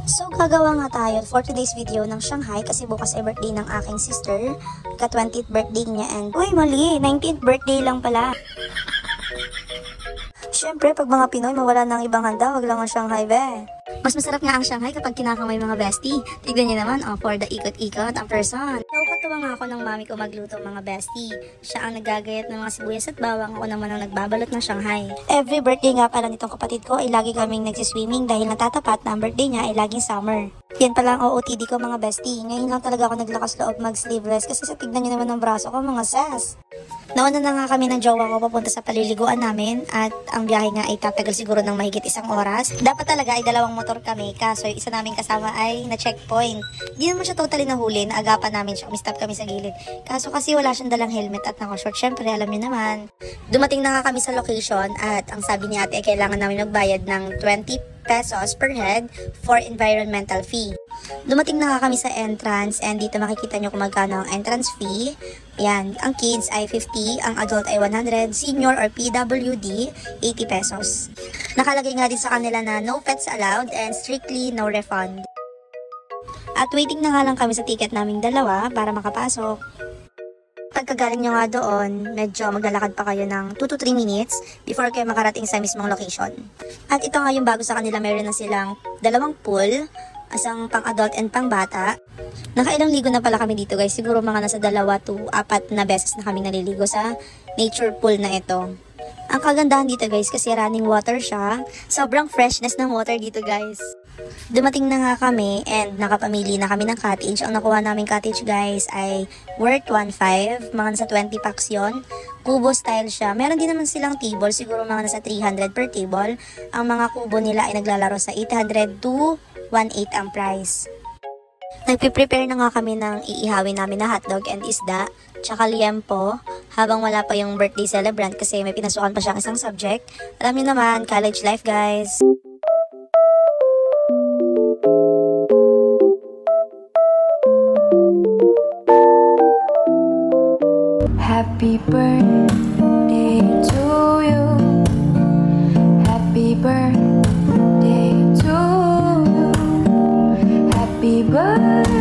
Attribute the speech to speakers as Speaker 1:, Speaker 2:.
Speaker 1: So, gagawa nga tayo for today's video ng Shanghai kasi bukas ay birthday ng aking sister. Ka-20th birthday niya and... Uy, mali! 19th birthday lang pala. Siyempre, pag mga Pinoy, mawala ng ibang handa, wag lang ang Shanghai, be. Mas masarap nga ang Shanghai kapag kinakamay mga bestie. Tignan niyo naman, for the ikot-ikot ang person. Nakakatawa nga ako ng mami ko magluto mga bestie. Siya ang nagagayat ng mga sibuyas at bawang, ako naman ang nagbabalot ng Shanghai. Every birthday nga pala nitong kapatid ko ay lagi kaming nagsiswimming dahil natatapat na ang birthday niya ay laging summer. Yan pala ang OOTD ko mga bestie. Ngayon lang talaga ako naglakas loob mag-sleeveless kasi sa tignan niyo naman ng braso ko mga sas. Nauna na nga kami ng jowa ko papunta sa paliliguan namin at ang biyahe nga ay tatagal siguro ng mahigit 1 oras. Dapat talaga ay 2 motor kami kaso yung isa naming kasama ay na-checkpoint. Di naman siya totally nahuli, naagapan namin siya, umistop kami sa gilid. Kaso kasi wala siyang dalang helmet at naka-short, syempre alam niyo naman. Dumating na nga kami sa location at ang sabi ni ate ay kailangan namin magbayad ng 20 pesos per head for environmental fee. Dumating na nga kami sa entrance and dito makikita nyo kung magkano ang entrance fee. Ayan, ang kids ay 50, ang adult ay 100, senior or PWD 80 pesos. Nakalagay nga din sa kanila na no pets allowed and strictly no refund. At waiting na nga lang kami sa ticket naming dalawa para makapasok. Pagkagaling nyo nga doon, medyo maglalakad pa kayo ng 2 to 3 minutes before kayo makarating sa mismong location. At ito nga yung bago sa kanila, meron na silang 2 pool, isang pang adult and pang bata. Nakailang ligo na pala kami dito guys, siguro mga nasa 2 to 4 na beses na kami naliligo sa nature pool na ito. Ang kagandahan dito guys kasi running water siya, sobrang freshness ng water dito guys. Dumating na nga kami and nakapamili na kami ng cottage. Ang nakuha naming cottage guys ay worth 1.5, mga nasa 20 packs yon. Kubo style siya. Meron din naman silang table, siguro mga nasa 300 per table. Ang mga kubo nila ay naglalaro sa 800 to 1.8 ang price. Nagpiprepare na nga kami ng iihawin namin na hotdog and isda, tsaka liempo, habang wala pa yung birthday celebrant kasi may pinasukan pa siyang isang subject. Alam niyo naman, college life guys.
Speaker 2: Happy birthday to you. Happy birthday to you. Happy birthday.